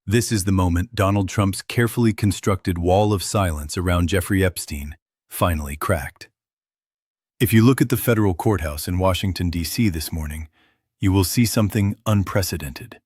This is the moment Donald Trump's carefully constructed wall of silence around Jeffrey Epstein finally cracked. If you look at the federal courthouse in Washington, D.C. this morning, you will see something unprecedented.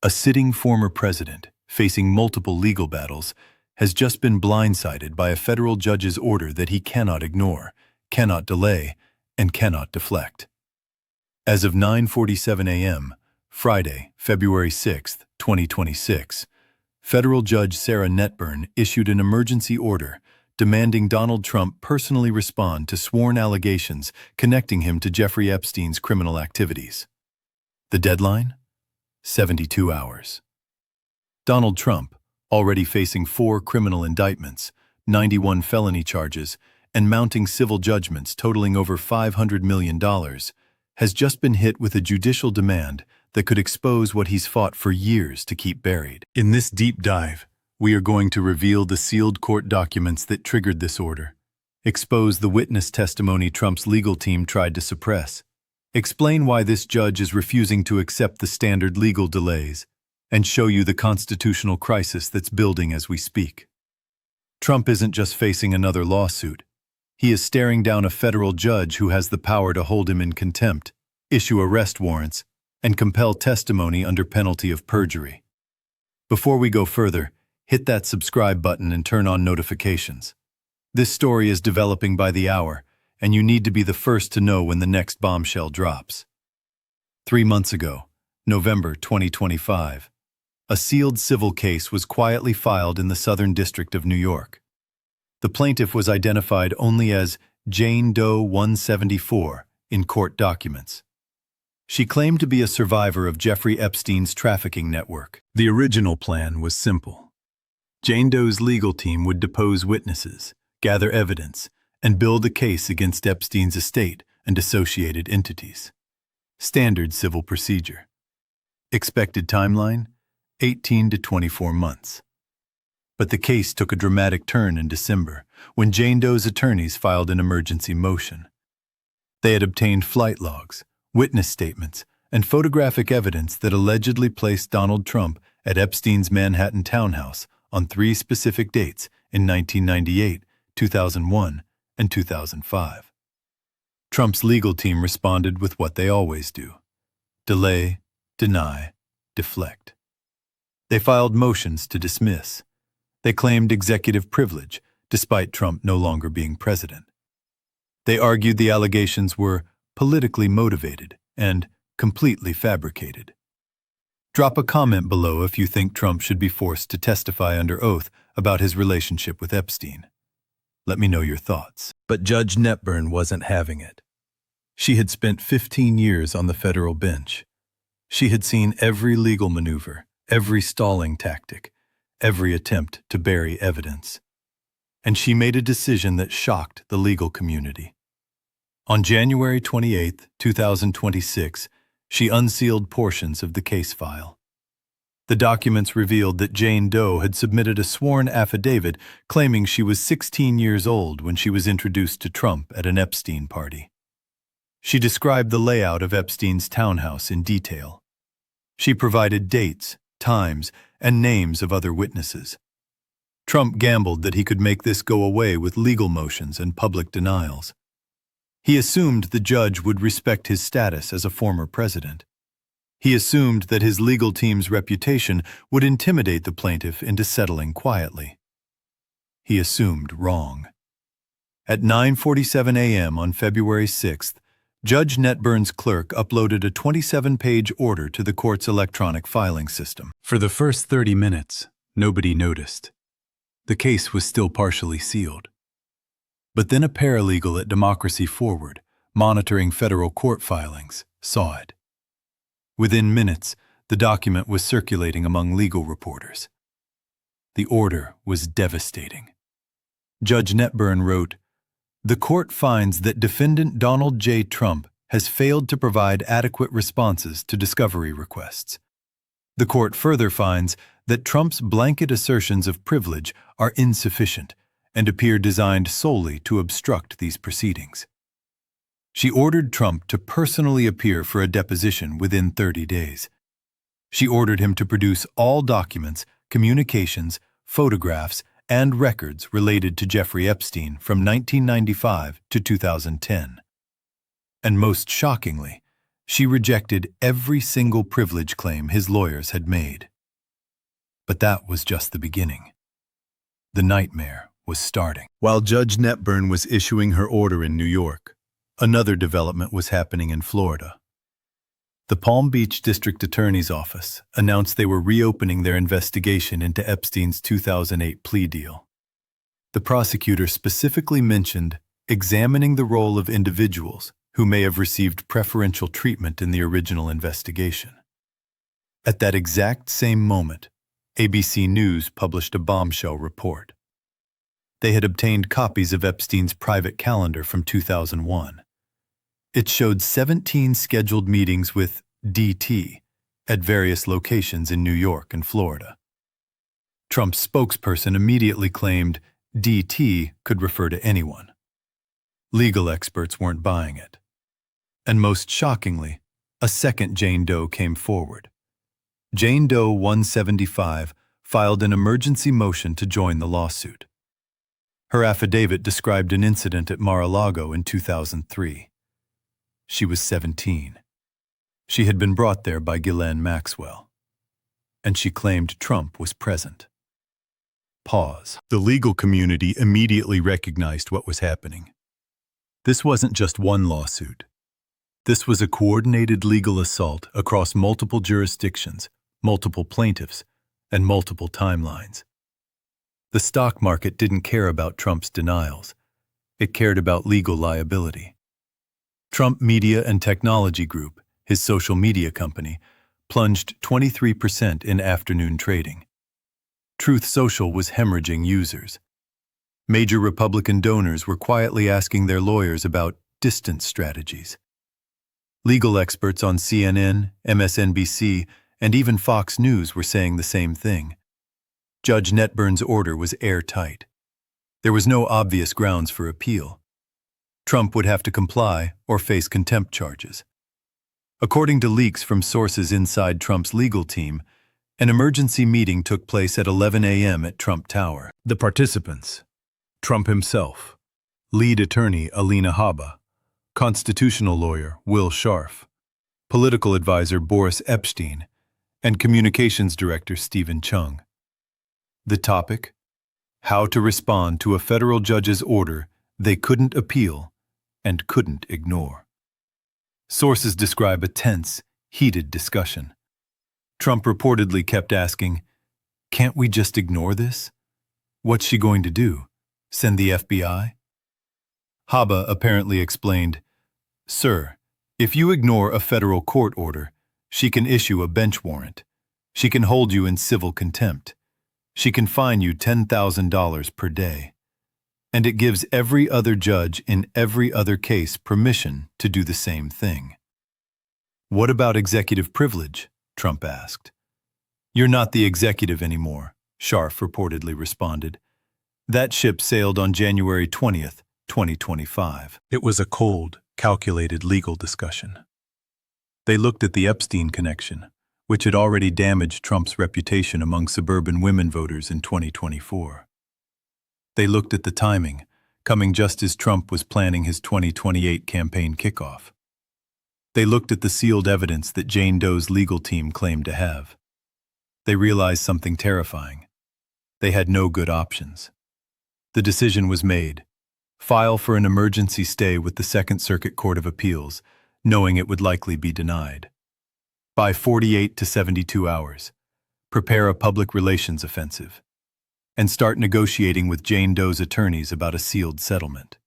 A sitting former president, facing multiple legal battles, has just been blindsided by a federal judge's order that he cannot ignore, cannot delay, and cannot deflect. As of 9:47 a.m., Friday, February 6, 2026, Federal Judge Sarah Netburn issued an emergency order demanding Donald Trump personally respond to sworn allegations connecting him to Jeffrey Epstein's criminal activities. The deadline? 72 hours. Donald Trump, already facing 4 criminal indictments, 91 felony charges, and mounting civil judgments totaling over $500 million, has just been hit with a judicial demand that could expose what he's fought for years to keep buried. In this deep dive, we are going to reveal the sealed court documents that triggered this order, expose the witness testimony Trump's legal team tried to suppress, explain why this judge is refusing to accept the standard legal delays, and show you the constitutional crisis that's building as we speak. Trump isn't just facing another lawsuit. He is staring down a federal judge who has the power to hold him in contempt, issue arrest warrants, and compel testimony under penalty of perjury. Before we go further, hit that subscribe button and turn on notifications. This story is developing by the hour, and you need to be the first to know when the next bombshell drops. 3 months ago, November 2025, a sealed civil case was quietly filed in the Southern District of New York. The plaintiff was identified only as Jane Doe 174 in court documents. She claimed to be a survivor of Jeffrey Epstein's trafficking network. The original plan was simple. Jane Doe's legal team would depose witnesses, gather evidence, and build a case against Epstein's estate and associated entities. Standard civil procedure. Expected timeline: 18 to 24 months. But the case took a dramatic turn in December when Jane Doe's attorneys filed an emergency motion. They had obtained flight logs, witness statements, and photographic evidence that allegedly placed Donald Trump at Epstein's Manhattan townhouse on 3 specific dates in 1998, 2001, and 2005. Trump's legal team responded with what they always do: delay, deny, deflect. They filed motions to dismiss. They claimed executive privilege, despite Trump no longer being president. They argued the allegations were politically motivated and completely fabricated. Drop a comment below if you think Trump should be forced to testify under oath about his relationship with Epstein. Let me know your thoughts. But Judge Netburn wasn't having it. She had spent 15 years on the federal bench. She had seen every legal maneuver, every stalling tactic, every attempt to bury evidence. And she made a decision that shocked the legal community. On January 28, 2026, she unsealed portions of the case file. The documents revealed that Jane Doe had submitted a sworn affidavit claiming she was 16 years old when she was introduced to Trump at an Epstein party. She described the layout of Epstein's townhouse in detail. She provided dates, times, and names of other witnesses. Trump gambled that he could make this go away with legal motions and public denials. He assumed the judge would respect his status as a former president. He assumed that his legal team's reputation would intimidate the plaintiff into settling quietly. He assumed wrong. At 9:47 a.m. on February 6th, Judge Netburn's clerk uploaded a 27-page order to the court's electronic filing system. For the first 30 minutes, nobody noticed. The case was still partially sealed. But then a paralegal at Democracy Forward, monitoring federal court filings, saw it. Within minutes, the document was circulating among legal reporters. The order was devastating. Judge Netburn wrote, "The court finds that defendant Donald J. Trump has failed to provide adequate responses to discovery requests. The court further finds that Trump's blanket assertions of privilege are insufficient and appear designed solely to obstruct these proceedings." She ordered Trump to personally appear for a deposition within 30 days. She ordered him to produce all documents, communications, photographs, and records related to Jeffrey Epstein from 1995 to 2010. And most shockingly, she rejected every single privilege claim his lawyers had made. But that was just the beginning. The nightmare was starting. While Judge Netburn was issuing her order in New York, another development was happening in Florida. The Palm Beach District Attorney's Office announced they were reopening their investigation into Epstein's 2008 plea deal. The prosecutor specifically mentioned examining the role of individuals who may have received preferential treatment in the original investigation. At that exact same moment, ABC News published a bombshell report. They had obtained copies of Epstein's private calendar from 2001. It showed 17 scheduled meetings with DT at various locations in New York and Florida. Trump's spokesperson immediately claimed DT could refer to anyone. Legal experts weren't buying it. And most shockingly, a second Jane Doe came forward. Jane Doe 175 filed an emergency motion to join the lawsuit. Her affidavit described an incident at Mar-a-Lago in 2003. She was 17. She had been brought there by Ghislaine Maxwell. And she claimed Trump was present. Pause. The legal community immediately recognized what was happening. This wasn't just one lawsuit. This was a coordinated legal assault across multiple jurisdictions, multiple plaintiffs, and multiple timelines. The stock market didn't care about Trump's denials. It cared about legal liability. Trump Media and Technology Group, his social media company, plunged 23% in afternoon trading. Truth Social was hemorrhaging users. Major Republican donors were quietly asking their lawyers about distance strategies. Legal experts on CNN, MSNBC, and even Fox News were saying the same thing. Judge Netburn's order was airtight. There was no obvious grounds for appeal. Trump would have to comply or face contempt charges. According to leaks from sources inside Trump's legal team, an emergency meeting took place at 11 a.m. at Trump Tower. The participants: Trump himself, lead attorney Alina Habba, constitutional lawyer Will Scharf, political advisor Boris Epstein, and communications director Stephen Chung. The topic: how to respond to a federal judge's order they couldn't appeal and couldn't ignore. Sources describe a tense, heated discussion. Trump reportedly kept asking, "Can't we just ignore this? What's she going to do? Send the FBI?" Habba apparently explained, "Sir, if you ignore a federal court order, she can issue a bench warrant. She can hold you in civil contempt. She can fine you $10,000 per day. And it gives every other judge in every other case permission to do the same thing." "What about executive privilege?" Trump asked. "You're not the executive anymore," Scharf reportedly responded. "That ship sailed on January 20th, 2025. It was a cold, calculated legal discussion. They looked at the Epstein connection, which had already damaged Trump's reputation among suburban women voters in 2024. They looked at the timing, coming just as Trump was planning his 2028 campaign kickoff. They looked at the sealed evidence that Jane Doe's legal team claimed to have. They realized something terrifying. They had no good options. The decision was made: file for an emergency stay with the Second Circuit Court of Appeals, knowing it would likely be denied. By 48 to 72 hours, prepare a public relations offensive, and start negotiating with Jane Doe's attorneys about a sealed settlement.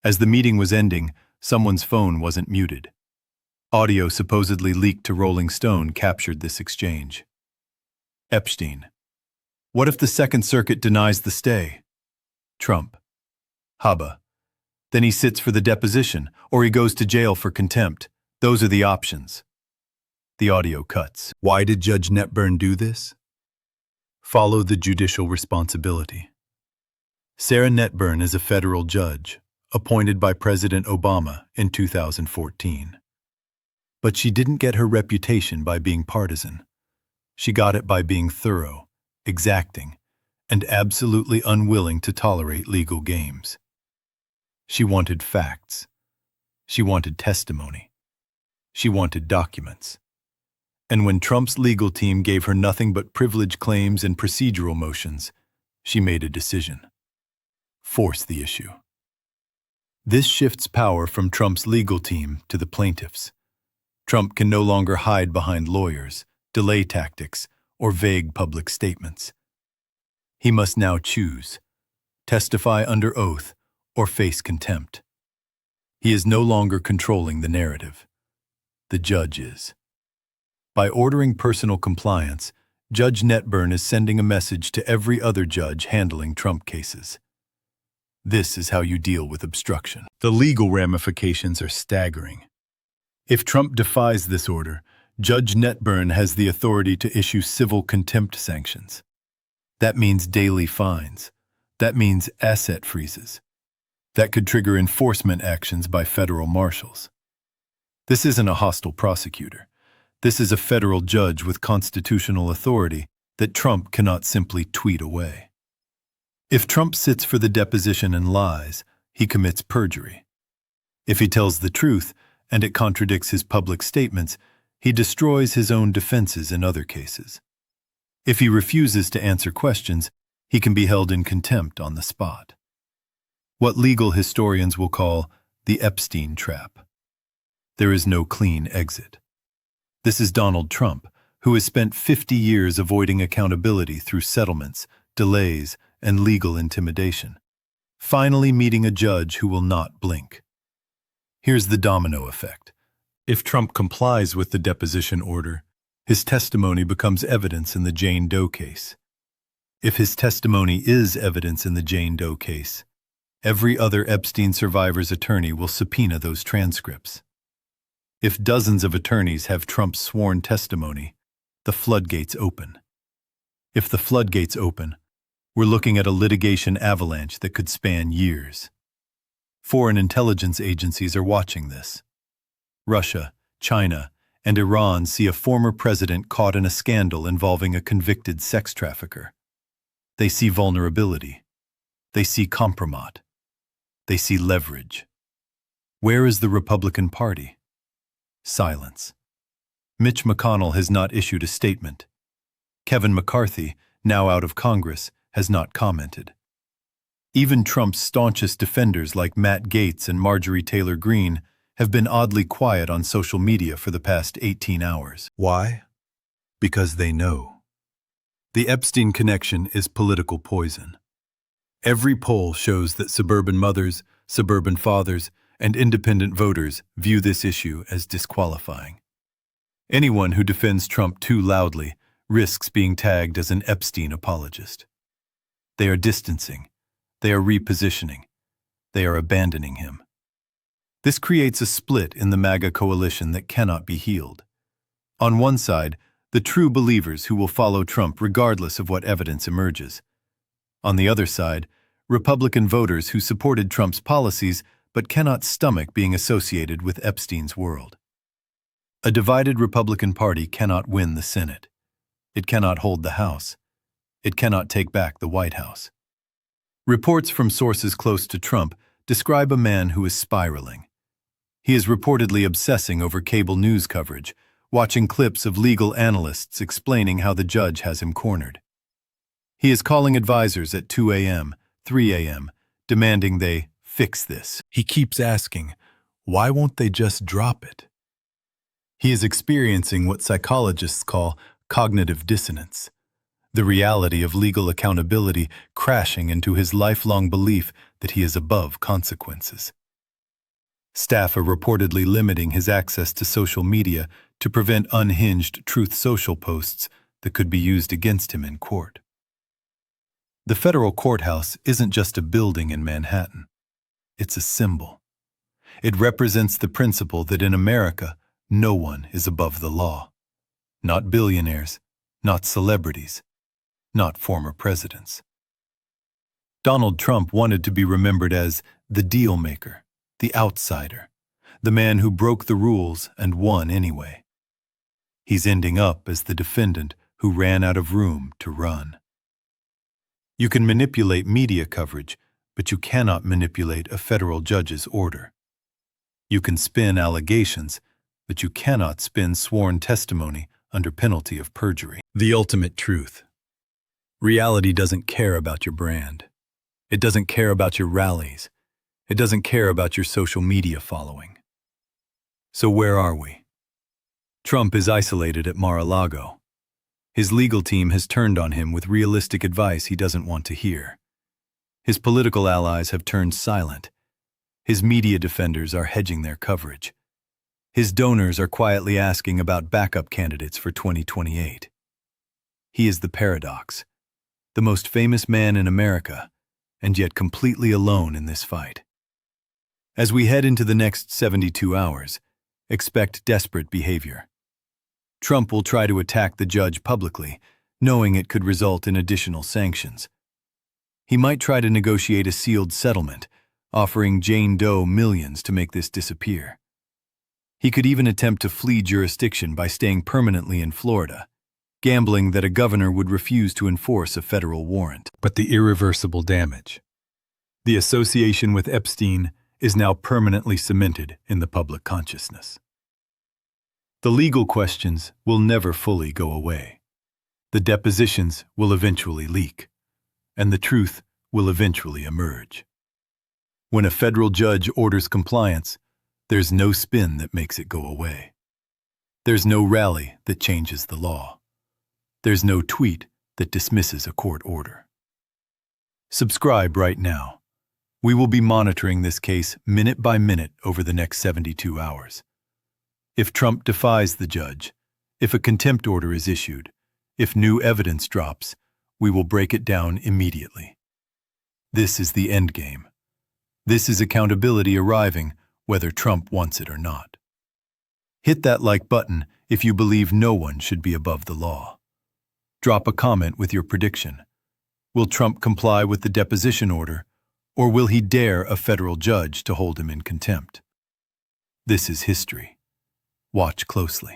As the meeting was ending, someone's phone wasn't muted. Audio supposedly leaked to Rolling Stone captured this exchange. Epstein: "What if the Second Circuit denies the stay?" Trump: "Habba: Then he sits for the deposition, or he goes to jail for contempt. Those are the options." The audio cuts. Why did Judge Netburn do this? Follow the judicial responsibility. Sarah Netburn is a federal judge, appointed by President Obama in 2014. But she didn't get her reputation by being partisan. She got it by being thorough, exacting, and absolutely unwilling to tolerate legal games. She wanted facts. She wanted testimony. She wanted documents. And when Trump's legal team gave her nothing but privilege claims and procedural motions, she made a decision. Force the issue. This shifts power from Trump's legal team to the plaintiffs. Trump can no longer hide behind lawyers, delay tactics, or vague public statements. He must now choose: testify under oath or face contempt. He is no longer controlling the narrative. The judge is. By ordering personal compliance, Judge Netburn is sending a message to every other judge handling Trump cases. This is how you deal with obstruction. The legal ramifications are staggering. If Trump defies this order, Judge Netburn has the authority to issue civil contempt sanctions. That means daily fines. That means asset freezes. That could trigger enforcement actions by federal marshals. This isn't a hostile prosecutor. This is a federal judge with constitutional authority that Trump cannot simply tweet away. If Trump sits for the deposition and lies, he commits perjury. If he tells the truth and it contradicts his public statements, he destroys his own defenses in other cases. If he refuses to answer questions, he can be held in contempt on the spot. What legal historians will call the Epstein trap. There is no clean exit. This is Donald Trump, who has spent 50 years avoiding accountability through settlements, delays, and legal intimidation, finally meeting a judge who will not blink. Here's the domino effect. If Trump complies with the deposition order, his testimony becomes evidence in the Jane Doe case. If his testimony is evidence in the Jane Doe case, every other Epstein survivor's attorney will subpoena those transcripts. If dozens of attorneys have Trump's sworn testimony, the floodgates open. If the floodgates open, we're looking at a litigation avalanche that could span years. Foreign intelligence agencies are watching this. Russia, China, and Iran see a former president caught in a scandal involving a convicted sex trafficker. They see vulnerability. They see compromise. They see leverage. Where is the Republican Party? Silence. Mitch McConnell has not issued a statement. Kevin McCarthy, now out of Congress, has not commented. Even Trump's staunchest defenders like Matt Gaetz and Marjorie Taylor Greene have been oddly quiet on social media for the past 18 hours. Why? Because they know. The Epstein connection is political poison. Every poll shows that suburban mothers, suburban fathers, and independent voters view this issue as disqualifying. Anyone who defends Trump too loudly risks being tagged as an Epstein apologist. They are distancing. They are repositioning. They are abandoning him. This creates a split in the MAGA coalition that cannot be healed. On one side, the true believers who will follow Trump regardless of what evidence emerges. On the other side, Republican voters who supported Trump's policies but cannot stomach being associated with Epstein's world. A divided Republican Party cannot win the Senate. It cannot hold the House. It cannot take back the White House. Reports from sources close to Trump describe a man who is spiraling. He is reportedly obsessing over cable news coverage, watching clips of legal analysts explaining how the judge has him cornered. He is calling advisors at 2 a.m., 3 a.m., demanding they fix this. He keeps asking, why won't they just drop it? He is experiencing what psychologists call cognitive dissonance, the reality of legal accountability crashing into his lifelong belief that he is above consequences. Staff are reportedly limiting his access to social media to prevent unhinged Truth Social posts that could be used against him in court. The federal courthouse isn't just a building in Manhattan. It's a symbol. It represents the principle that in America, no one is above the law. Not billionaires, not celebrities, not former presidents. Donald Trump wanted to be remembered as the deal maker, the outsider, the man who broke the rules and won anyway. He's ending up as the defendant who ran out of room to run. You can manipulate media coverage, but you cannot manipulate a federal judge's order. You can spin allegations, but you cannot spin sworn testimony under penalty of perjury. The ultimate truth. Reality doesn't care about your brand. It doesn't care about your rallies. It doesn't care about your social media following. So where are we? Trump is isolated at Mar-a-Lago. His legal team has turned on him with realistic advice he doesn't want to hear. His political allies have turned silent. His media defenders are hedging their coverage. His donors are quietly asking about backup candidates for 2028. He is the paradox, the most famous man in America, and yet completely alone in this fight. As we head into the next 72 hours, expect desperate behavior. Trump will try to attack the judge publicly, knowing it could result in additional sanctions. He might try to negotiate a sealed settlement, offering Jane Doe millions to make this disappear. He could even attempt to flee jurisdiction by staying permanently in Florida, gambling that a governor would refuse to enforce a federal warrant. But the irreversible damage. The association with Epstein is now permanently cemented in the public consciousness. The legal questions will never fully go away. The depositions will eventually leak, and the truth will eventually emerge. When a federal judge orders compliance, there's no spin that makes it go away. There's no rally that changes the law. There's no tweet that dismisses a court order. Subscribe right now. We will be monitoring this case minute by minute over the next 72 hours. If Trump defies the judge, if a contempt order is issued, if new evidence drops, we will break it down immediately. This is the endgame. This is accountability arriving, whether Trump wants it or not. Hit that like button if you believe no one should be above the law. Drop a comment with your prediction. Will Trump comply with the deposition order, or will he dare a federal judge to hold him in contempt? This is history. Watch closely.